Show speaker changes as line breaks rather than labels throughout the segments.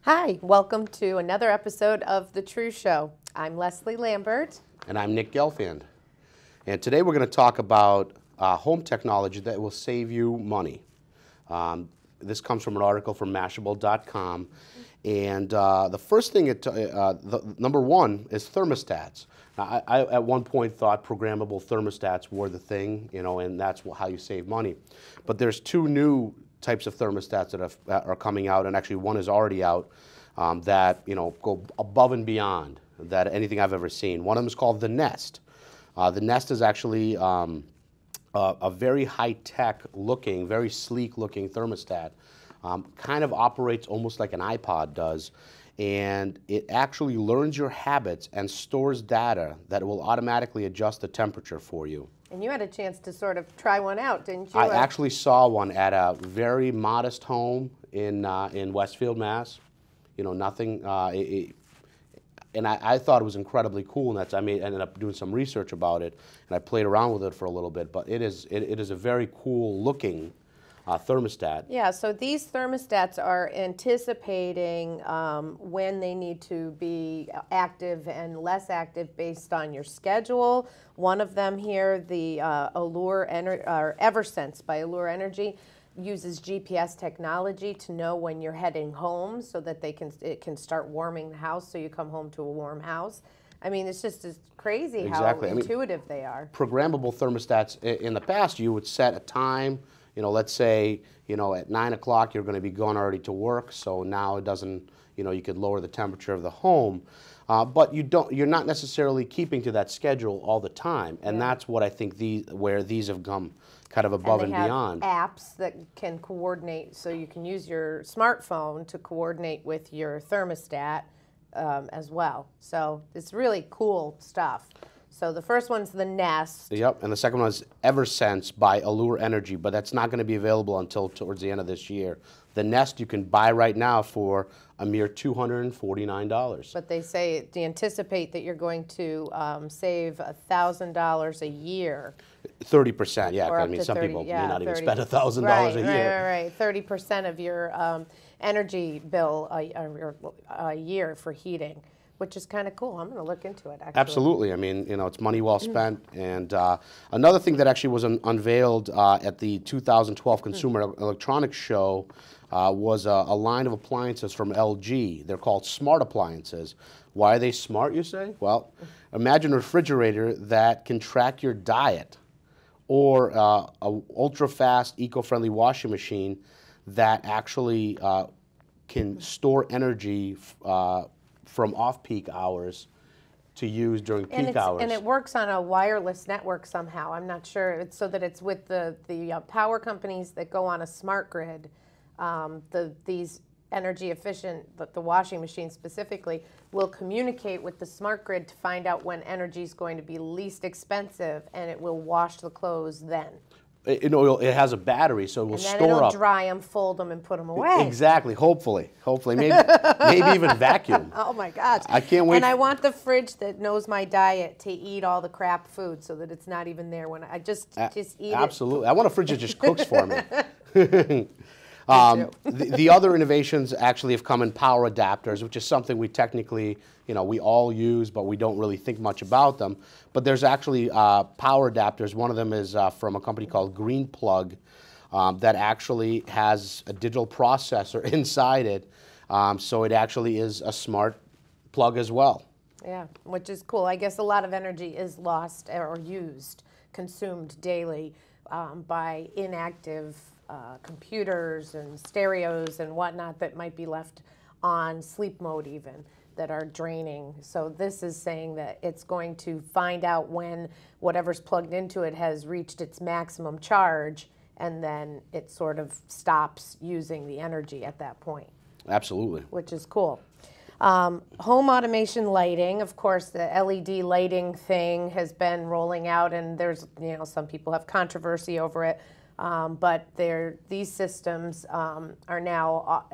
Hi, welcome to another episode of The True Show. I'm Leslie Lambert.
And I'm Nick Gelfand. And today we're going to talk about home technology that will save you money. This comes from an article from Mashable.com. And the first thing, number one is thermostats. Now, I at one point thought programmable thermostats were the thing, and that's how you save money. But there's two new types of thermostats that are coming out, and actually one is already out, that go above and beyond that anything I've ever seen. One of them is called the Nest. The Nest is actually a very high-tech looking, very sleek looking thermostat. Kind of operates almost like an iPod does, and it actually learns your habits and stores data that will automatically adjust the temperature for you.
And you had a chance to sort of try one out, didn't you?
I actually saw one at a very modest home in Westfield, Mass. Nothing. And I thought it was incredibly cool, and ended up doing some research about it, and I played around with it for a little bit. But it is a very cool looking thermostat.
Yeah, so these thermostats are anticipating when they need to be active and less active based on your schedule. One of them here, the Eversense by Allure Energy, uses GPS technology to know when you're heading home so that it can start warming the house so you come home to a warm house. I mean, it's just as crazy
Exactly.
how intuitive they are.
Programmable thermostats, in the past, you would set a time. Let's say, at 9 o'clock you're going to be going already to work, so now it doesn't, you could lower the temperature of the home. But you're not necessarily keeping to that schedule all the time, and that's what I think where these have come kind of above and beyond.
They have apps that can coordinate, so you can use your smartphone to coordinate with your thermostat as well. So it's really cool stuff. So the first one's the Nest.
Yep, and the second one is Eversense by Allure Energy, but that's not going to be available until towards the end of this year. The Nest you can buy right now for a mere $249.
But they say, anticipate that you're going to save $1,000 a year.
30%, yeah.
Or
I mean, some people may not even spend $1,000 a year.
Right. 30% of your energy bill a year for heating, which is kind of cool. I'm going to look into it, actually.
Absolutely. I mean, it's money well spent. And another thing that actually was unveiled at the 2012 Consumer Electronics Show was a line of appliances from LG. They're called smart appliances. Why are they smart, you say? Well, imagine a refrigerator that can track your diet, or a ultra-fast, eco-friendly washing machine that actually can store energy from off-peak hours to use during peak hours.
And it works on a wireless network somehow. I'm not sure. It's so that it's with the power companies that go on a smart grid. These energy efficient, the washing machine specifically, will communicate with the smart grid to find out when energy is going to be least expensive, and it will wash the clothes then.
It has a battery, so it will store up.
And then it'll dry them, fold them, and put them away.
Exactly. Hopefully, maybe even vacuum.
Oh my gosh!
I can't wait.
And I want the fridge that knows my diet to eat all the crap food, so that it's not even there when I just eat it.
Absolutely. I want a fridge that just cooks for me. The other innovations actually have come in power adapters, which is something we technically, we all use, but we don't really think much about them. But there's actually power adapters. One of them is from a company called Green Plug that actually has a digital processor inside it. So it actually is a smart plug as well.
Yeah, which is cool. I guess a lot of energy is lost or consumed daily by inactive computers and stereos and whatnot that might be left on sleep mode even, that are draining. So this is saying that it's going to find out when whatever's plugged into it has reached its maximum charge, and then it sort of stops using the energy at that point.
Absolutely.
Which is cool. Home automation lighting, of course, the LED lighting thing has been rolling out, and there's, some people have controversy over it. But these systems are now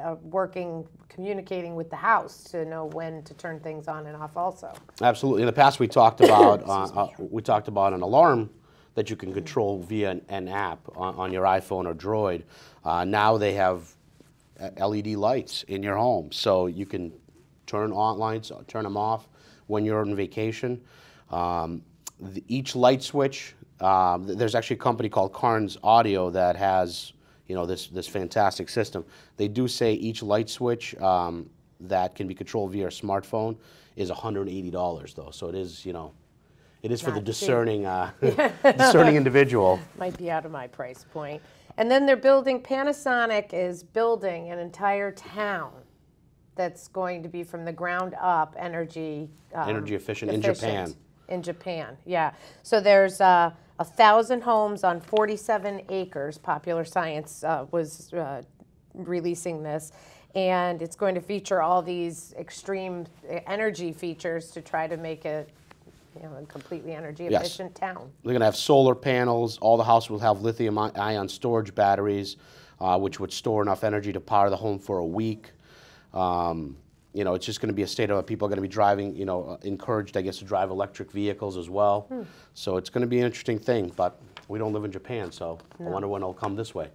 communicating with the house to know when to turn things on and off also.
Absolutely. In the past, we talked about an alarm that you can control via an app on your iPhone or Droid. Now they have LED lights in your home, so you can turn on lights, turn them off when you're on vacation. Each light switch, there's actually a company called Carnes Audio that has, you know, this fantastic system. They do say each light switch that can be controlled via a smartphone is $180 though. So it is, you know, it is for the
Not cheap.
discerning, discerning individual.
Might be out of my price point. And then Panasonic is building an entire town that's going to be from the ground up energy
Efficient in Japan.
In Japan, yeah. So there's 1,000 homes on 47 acres. Popular Science was releasing this. And it's going to feature all these extreme energy features to try to make it, you know, a completely energy efficient town.
They're going to have solar panels. All the house will have lithium-ion storage batteries, which would store enough energy to power the home for a week. You know, it's just going to be a state of people are going to be driving, you know, encouraged, I guess, to drive electric vehicles as well. So it's going to be an interesting thing, but we don't live in Japan, so I wonder when it'll come this way.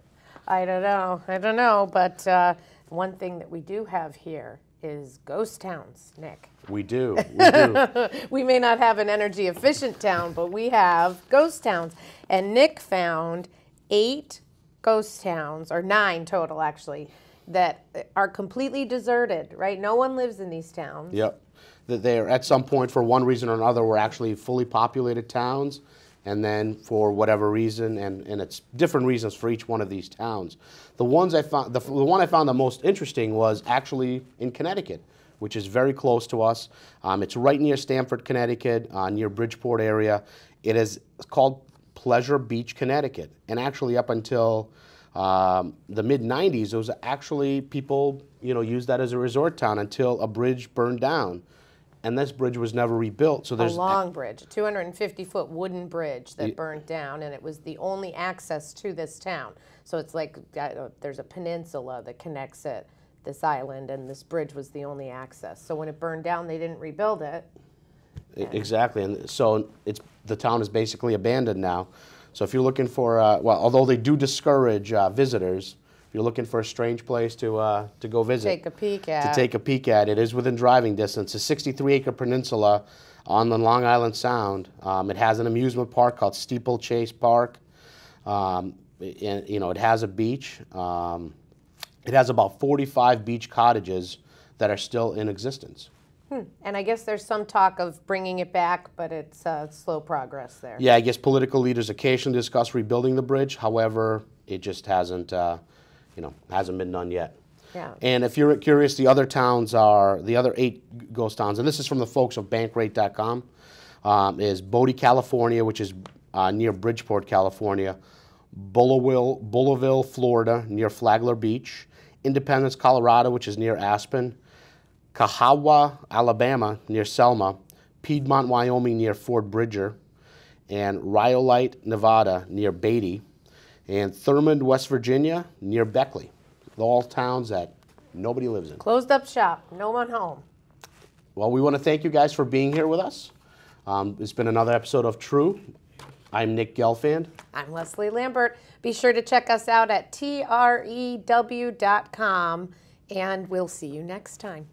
I don't know, but one thing that we do have here is ghost towns, Nick.
We do, we do.
We may not have an energy efficient town, but we have ghost towns. And Nick found 8 ghost towns, or 9 total actually, that are completely deserted, right? No one lives in these towns.
Yep. That they're at some point, for one reason or another, were actually fully populated towns, and then for whatever reason, and it's different reasons for each one of these towns. The ones I found, the one I found the most interesting was actually in Connecticut, which is very close to us. It's right near Stamford, Connecticut, near Bridgeport area. It's called Pleasure Beach, Connecticut, and actually up until the mid-90s, it was actually people, you know, used that as a resort town until a bridge burned down, and this bridge was never rebuilt. So there's
a long bridge, a 250-foot wooden bridge that burned down, and it was the only access to this town. So it's like there's a peninsula that connects it, this island, and this bridge was the only access. So when it burned down, they didn't rebuild it.
Exactly, and so the town is basically abandoned now. So if you're looking for, well, although they do discourage visitors, if you're looking for a strange place to go visit,
take a peek
at, it is within driving distance. A 63-acre peninsula on the Long Island Sound. It has an amusement park called Steeplechase Park. And, you know, it has a beach. It has about 45 beach cottages that are still in existence.
And I guess there's some talk of bringing it back, but it's slow progress there.
Yeah, I guess political leaders occasionally discuss rebuilding the bridge. However, it just hasn't, you know, hasn't been done yet.
Yeah.
And if you're curious, the other towns are, the other 8 ghost towns, and this is from the folks of Bankrate.com, is Bodie, California, which is near Bridgeport, California, Bullerville, Florida, near Flagler Beach, Independence, Colorado, which is near Aspen, Cahawa, Alabama, near Selma, Piedmont, Wyoming, near Fort Bridger, and Rhyolite, Nevada, near Beatty, and Thurmond, West Virginia, near Beckley. All towns that nobody lives in.
Closed up shop, no one home.
Well, we want to thank you guys for being here with us. It's been another episode of True. I'm Nick Gelfand.
I'm Leslie Lambert. Be sure to check us out at trew.com, and we'll see you next time.